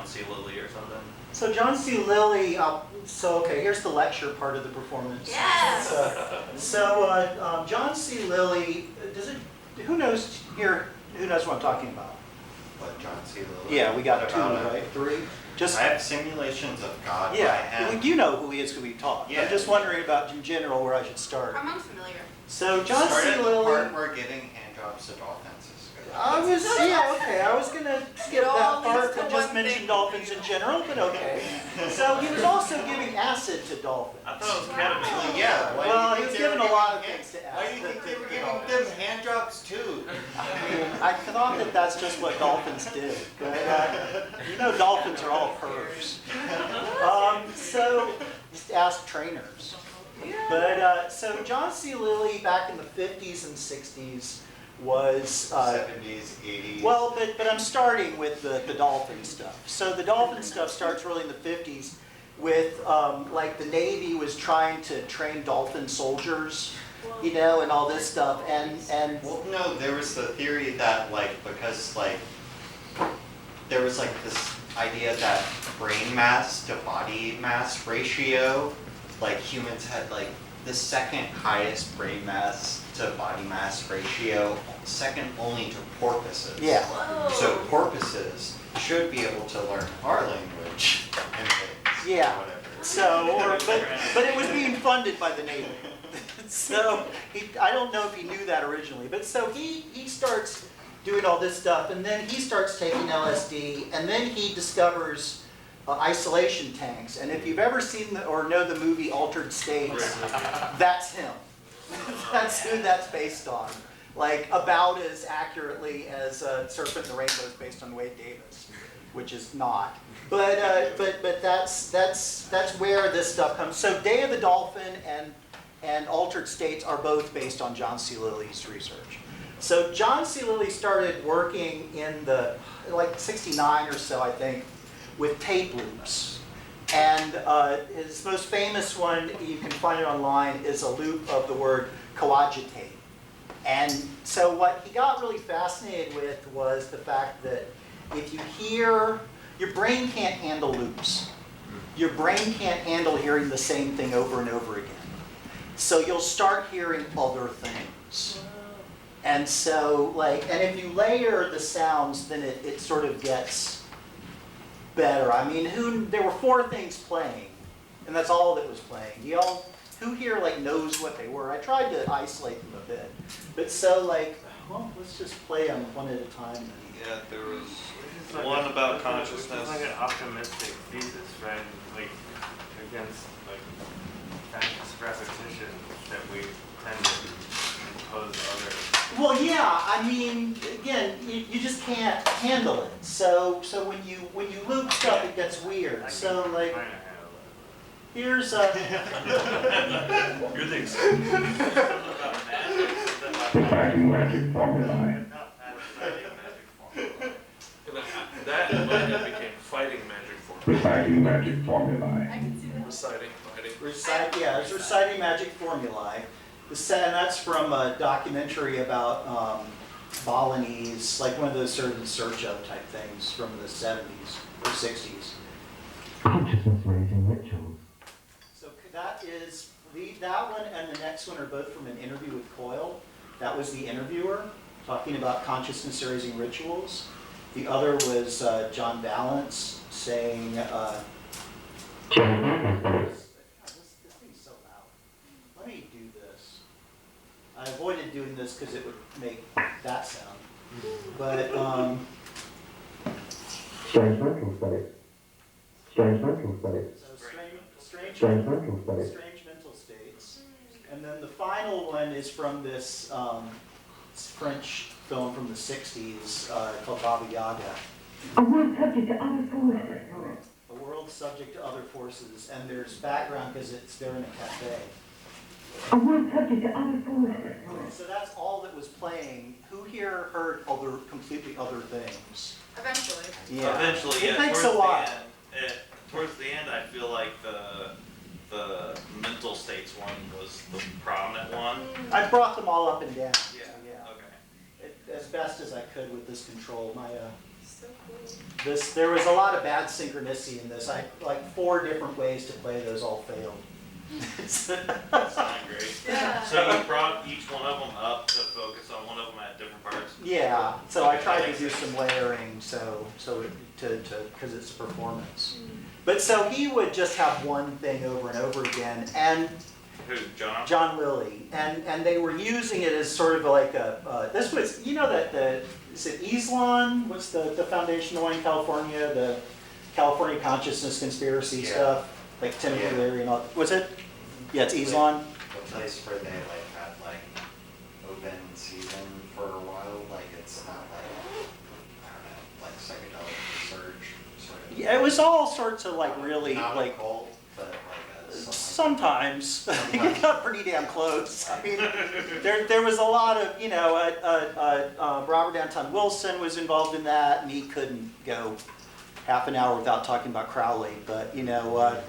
C. Lilly or something. So John C. Lilly, okay, here's the lecture part of the performance. Yes! John C. Lilly, who knows what I'm talking about? What, John C. Lilly? Yeah, we got What two, about right? Three? I have Simulations of God by Yeah, hand. you know who he is, who we taught. Yeah. I'm just wondering about, in general, where I should start. I'm familiar. So John Start C. at the Lilly. part where giving hand jobs to dolphins is good. I was gonna skip that part and just mention dolphins in general, but okay. So he was also giving acid to dolphins. I thought it was ketamine. Yeah. Well, he was giving a lot of things to Why do acid. you think they were giving them hand jobs too? I thought that that's just what dolphins did, but dolphins are all pervs. So just ask trainers. But so John C. Lilly back in the 50s and 60s was 70s, 80s. well, but I'm starting with the dolphin stuff. So the dolphin stuff starts really in the 50s with like the Navy was trying to train dolphin soldiers, and all this stuff, and Well, no, there was the theory that because there was this idea that brain mass to body mass ratio, humans had the second highest brain mass to body mass ratio, second only to porpoises. Yeah. Whoa. So porpoises should be able to learn our language and things. Yeah. Whatever. So, but it was being funded by the Navy. So I don't know if he knew that originally, but so he starts doing all this stuff, and then he starts taking LSD, and then he discovers isolation tanks. And if you've ever seen or know the movie Altered States, that's him. That's who that's based on. About as accurately as Serpent and the Rainbow is based on Wade Davis, which is not. But that's where this stuff comes. So Day of the Dolphin and Altered States are both based on John C. Lilly's research. So John C. Lilly started working in the 69 or so, I think, with tape loops. And his most famous one, you can find it online, is a loop of the word coagitate. And so what he got really fascinated with was the fact that if you hear, your brain can't handle loops. Your brain can't handle hearing the same thing over and over again. So you'll start hearing other things. And so, and if you layer the sounds, then it sort of gets better. I mean, there were 4 things playing, and that's all that was playing. Who here knows what they were? I tried to isolate them a bit, but so let's just play them one at a time. Then. Yeah, there was one about consciousness. It's like an optimistic thesis, right? Against conscious repetition that we tend to impose others. Well, yeah. I mean, again, you just can't handle it. So when you loop stuff, it gets weird. So here's You're the exception. Reciting magic formulae. That and when it became fighting magic formula. Reciting magic formulae. I can see that. Reciting, fighting. it's reciting magic formulae. And that's from a documentary about Balinese, one of those sort of in search of type things from the 70s or 60s. Consciousness raising rituals. So that one and the next one are both from an interview with Coyle. That was the interviewer talking about consciousness raising rituals. The other was John Balance saying, this thing's so loud. Let me do this. I avoided doing this because it would make that sound. But, Strange mental states. Strange mental states. so Strange mental states. strange mental states. And then the final one is from this French film from the 60s called Baba Yaga. A world subject to other forces. A world subject to other forces, and there's background because they're in a cafe. A world subject to other forces. So that's all that was playing. Who here heard completely other things? Eventually. Yeah. Eventually, yeah. It takes a while. Towards the end, I feel like the mental states one was the prominent one. I brought them all up and down. Yeah. So, yeah. Okay. As best as I could with this control. My So cool. There was a lot of bad synchronicity in this. I like 4 different ways to play those all failed. That's not great. Yeah. So you brought each one of them up to focus on one of them at different parts? Yeah, so I Okay, tried that to makes do sense. some layering, because it's a performance. But so he would just have one thing over and over again, and Who, John? John Lilly, and they were using it as sort of like this was, you know that is it Eslon? What's the foundation, the one in California, the California Consciousness Conspiracy Yeah. stuff? Like Timothy Yeah. Leary and all, was it? Yeah, it's Eslon. The place where they like had like open season for a while, like it's not like, I don't know, like psychedelic research sort of. Yeah, it was all sorts of like really Not like a cult, but like a something. sometimes it got pretty damn close. I mean, there was a lot of, you know, Robert Anton Wilson was involved in that, and he couldn't go half an hour without talking about Crowley. But you know,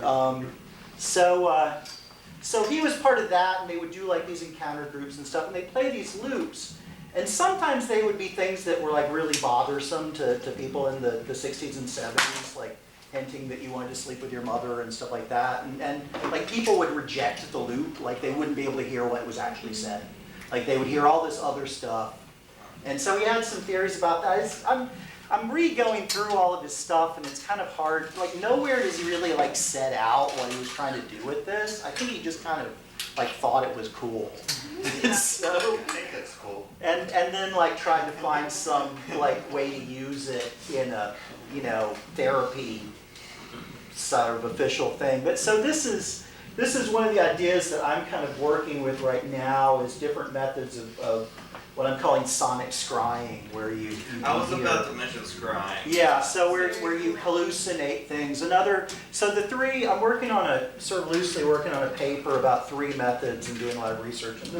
so he was part of that, and they would do like these encounter groups and stuff, and they play these loops. And sometimes they would be things that were like really bothersome to people in the 60s and 70s, like hinting that you wanted to sleep with your mother and stuff like that. And like people would reject the loop, like they wouldn't be able to hear what was actually said. Like they would hear all this other stuff. And so he had some theories about that. I'm re-going through all of his stuff, and it's kind of hard. Like nowhere does he really like set out what he was trying to do with this. I think he just kind of like thought it was cool. So, I think it's cool. and then like tried to find some like way to use it in a, you know, therapy sort of official thing. But so this is one of the ideas that I'm kind of working with right now, is different methods of what I'm calling sonic scrying, where you I was can about hear. to mention scrying. Yeah, so where you hallucinate things. So the 3, I'm working on sort of loosely working on a paper about 3 methods and doing a lot of research. And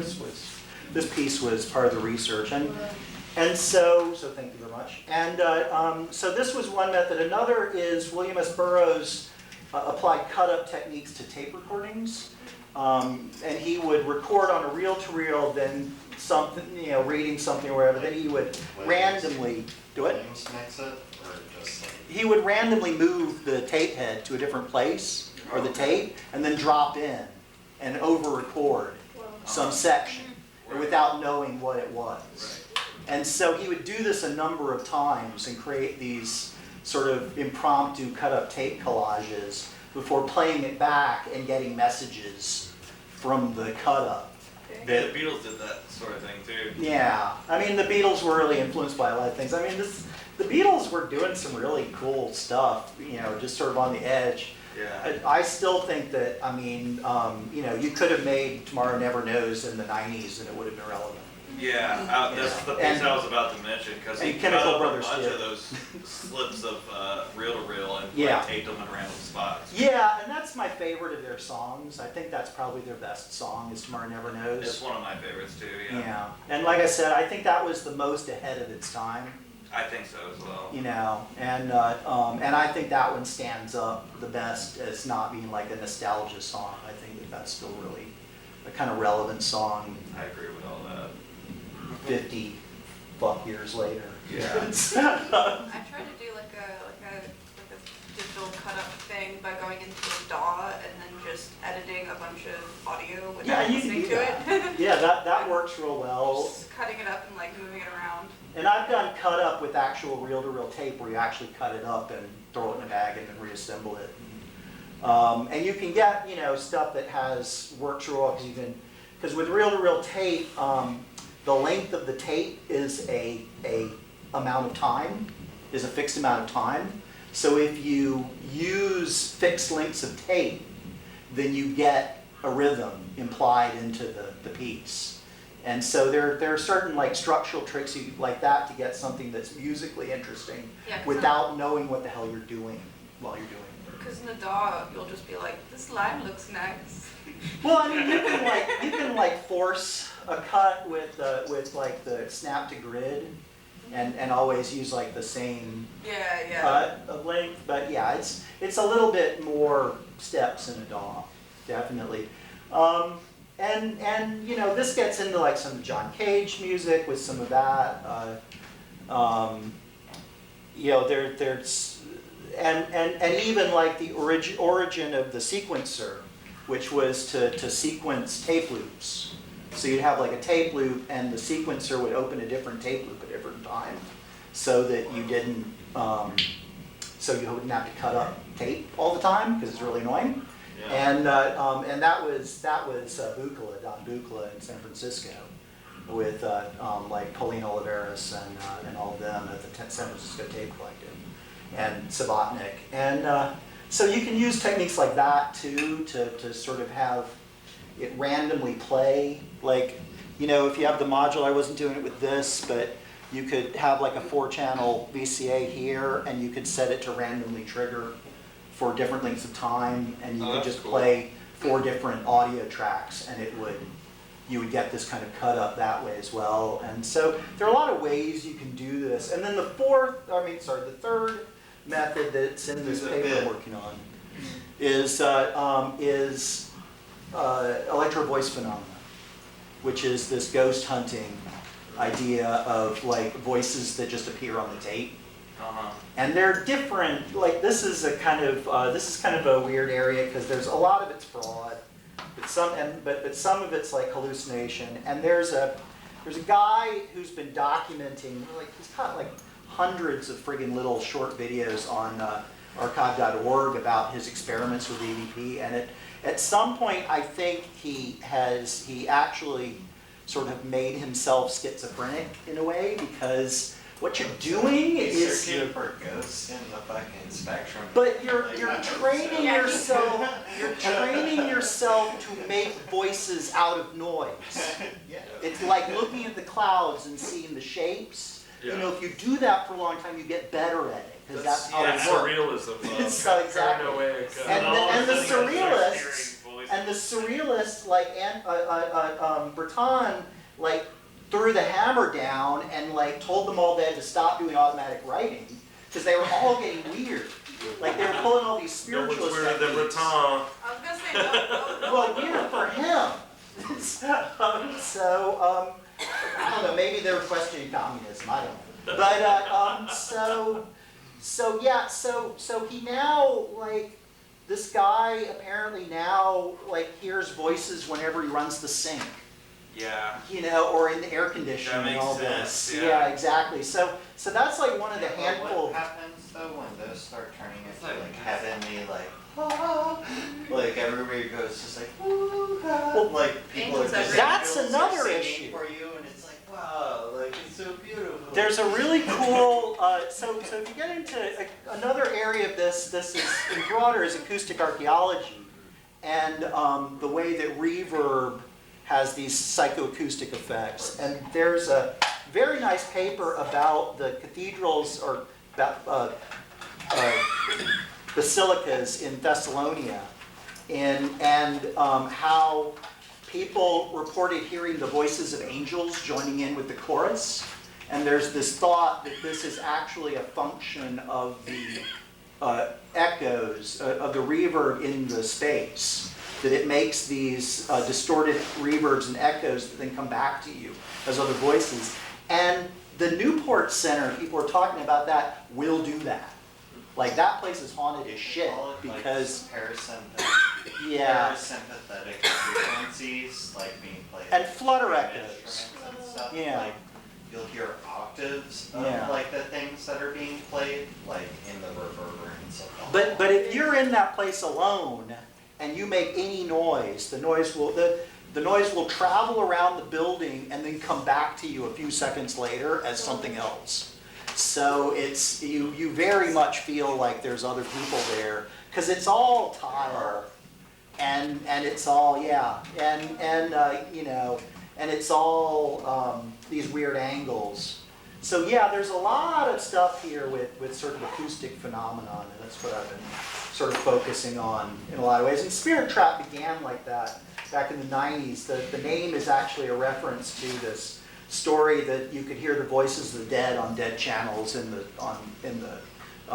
this piece was part of the research. And so thank you very much. And so this was one method. Another is William S. Burroughs applied cut-up techniques to tape recordings. And he would record on a reel-to-reel, then something, you know, reading something or whatever, then he would randomly do it. Williams mix it, or just like. He would randomly move the tape head to a different place, or the tape, and then drop in and over-record some section without knowing what it was. Right. And so he would do this a number of times and create these sort of impromptu cut-up tape collages before playing it back and getting messages from the cut-up. The Beatles did that sort of thing too. Yeah, I mean the Beatles were really influenced by a lot of things. I mean the Beatles were doing some really cool stuff, you know, just sort of on the edge. Yeah. I still think that, I mean, you know, you could have made Tomorrow Never Knows in the 90s and it would have been relevant. Yeah, that's the piece And- I was about to mention, because he and cut Chemical up Brothers a bunch did. of those slips of reel-to-reel and Yeah. like, taped them in random spots. Yeah, and that's my favorite of their songs. I think that's probably their best song, is Tomorrow Never Knows. It's one of my favorites too, yeah. Yeah, and like I said, I think that was the most ahead of its time. I think so as well. You know, and I think that one stands up the best as not being like a nostalgia song. I think that that's still really a kind of relevant song I agree with all that. 50 fuck years later. Yeah. I tried to do like a digital cut up thing by going into a DAW and then just editing a bunch of audio without Yeah, you can listening do to that. it. Yeah, that works real well. Just cutting it up and like moving it around. And I've done cut up with actual reel-to-reel tape where you actually cut it up and throw it in a bag and then reassemble it. And you can get, you know, stuff that works real well, because with reel-to-reel tape, the length of the tape is a amount of time, is a fixed amount of time. So if you use fixed lengths of tape, then you get a rhythm implied into the piece. And so there are certain like structural tricks like that to get something that's musically interesting Yeah, 'cause without knowing what the hell you're doing while you're doing it. Because in the DAW, you'll just be like, this line looks nice. Well, I mean, you can like force a cut with like the snap to grid, and always use like the same Yeah. cut of length. But yeah, it's a little bit more steps in a DAW, definitely. And you know, this gets into like some John Cage music with some of that. you know, there's, and even like the origin of the sequencer, which was to sequence tape loops. So you'd have like a tape loop and the sequencer would open a different tape loop at a different time so that you didn't, so you wouldn't have to cut up tape all the time because it's really annoying. Yeah. And that was Buchla, Don Buchla in San Francisco with like Pauline Oliveris and all of them at the San Francisco Tape Collective and SUBTonic. And so you can use techniques like that too to sort of have it randomly play. Like, you know, if you have the module, I wasn't doing it with this, but you could have like a 4-channel VCA here and you could set it to randomly trigger for different lengths of time, and you could just play 4 different audio tracks and you would get this kind of cut up that way as well. And so there are a lot of ways you can do this. And then the third method that's in this paper I'm working on is electro voice phenomena, which is this ghost hunting idea of like voices that just appear on the tape. And they're different. Like this is kind of a weird area because there's a lot of it's fraud, but some of it's like hallucination. And there's a guy who's been documenting, like he's got like hundreds of friggin' little short videos on archive.org about his experiments with EVP. And at some point, I think he actually sort of made himself schizophrenic in a way, because what you're doing is searching for ghosts in the fucking spectrum. But you're training yourself to make voices out of noise. Yeah. It's like looking at the clouds and seeing the shapes. Yeah. You know, if you do that for a long time, you get better at it, because that's how it works. Surrealism. So exactly. Paranoid, And the surrealists, And the surrealists like Breton, like threw the hammer down and like told them all they had to stop doing automatic writing because they were all getting weird. Like they were pulling all these No one's spiritualist weirder than techniques. Breton. I was gonna say no. Well, weird for him. I don't know. Maybe they were questioning communism. I don't know. But so he now, like, this guy apparently now like hears voices whenever he runs the sink. Yeah. You know, or in the air conditioning and all sense, this. yeah. Exactly. So that's like one of the handful. What happens though when those start turning into like- like heavenly, like everywhere you go, it's just like, Well, like people are Angels just That's angels are another singing issue. for you, and it's like, wow, like it's so beautiful. There's a really cool, so if you get into another area of this is in broader is acoustic archaeology, and the way that reverb has these psychoacoustic effects. And there's a very nice paper about the cathedrals or about basilicas in Thessalonia, and how people reported hearing the voices of angels joining in with the chorus. And there's this thought that this is actually a function of the echoes, of the reverb in the space, that it makes these distorted reverbs and echoes that then come back to you as other voices. And the Newport Center, people are talking about that, will do that. Like that place is haunted as shit because parasympathetic frequencies like being played and like, flutter string echoes. instruments and stuff. Yeah. Like you'll hear octaves of Yeah. like the things that are being played, like in the reverberance of the But hall. if you're in that place alone and you make any noise, the noise will travel around the building and then come back to you a few seconds later as something else. So it's you very much feel like there's other people there because it's all tile and it's all and it's all these weird angles. So yeah, there's a lot of stuff here with sort of acoustic phenomenon, and that's what I've been sort of focusing on in a lot of ways. And Spirit Trap began like that back in the 90s. The name is actually a reference to this story that you could hear the voices of the dead on dead channels in the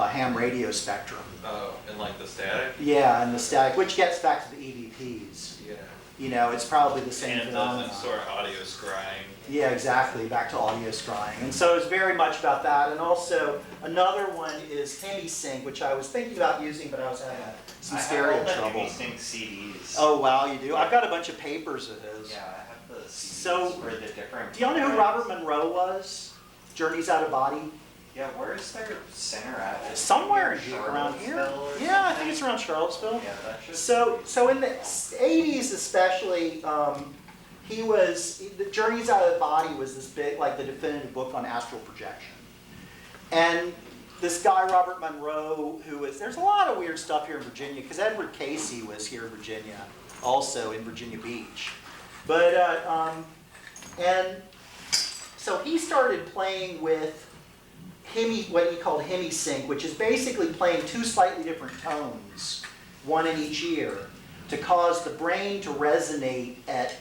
ham radio spectrum. Oh, and like the static? Yeah, and the static, which gets back to the EVPs. Yeah. you know, it's probably the same And it phenomenon. doesn't sort of audio scrying. Yeah, exactly, back to audio scrying. And so it's very much about that. And also another one is HemiSync, which I was thinking about using, but I was having some stereo trouble. I have all the CDs. Oh wow, you do? I've got a bunch of papers of his. Yeah, I have the CDs So, for the different. Do y'all know who Robert Monroe was? Journeys Out of Body? Yeah, where's their center at? Is it Somewhere near in here, around here. Charlottesville or Yeah, I something? think it's around Charlottesville. Yeah, that should. So in the 80s especially, the Journeys Out of the Body was this big, like the definitive book on astral projection. And this guy, Robert Monroe, there's a lot of weird stuff here in Virginia, because Edward Casey was here in Virginia, also in Virginia Beach. But, and so he started playing with what he called HemiSync, which is basically playing two slightly different tones, one in each ear, to cause the brain to resonate at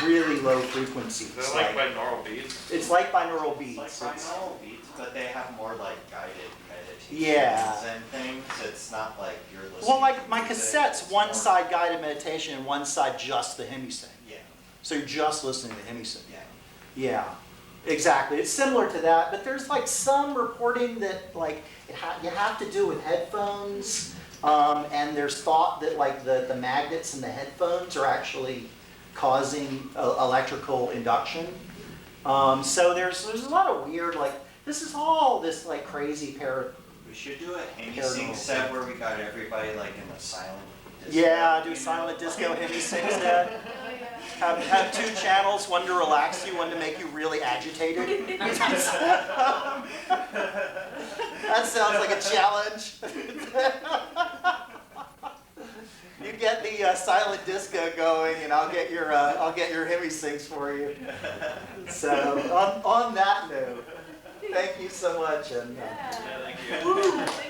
really low frequencies. Is that like binaural beats? It's like binaural beats. It's like binaural beats, but they have more like guided meditations Yeah. and things. It's not like you're listening. Well, like my to music, cassette's it's one more- side guided meditation and one side just the HemiSync. Yeah, So you're just listening to HemiSync. yeah. Yeah, exactly. It's similar to that, but there's like some reporting that like you have to do with headphones, and there's thought that like the magnets in the headphones are actually causing electrical induction. So there's a lot of weird this like crazy We should do a Paranormal. HemiSync set where we got everybody like in the silent disco. Yeah, do you silent know? disco HemiSync instead. Have two channels, one to relax you, one to make you really agitated. That sounds like a challenge. You get the silent disco going, and I'll get your HemiSyncs for you. So on that note, thank you so much, and. Yeah. Yeah, thank you. Thank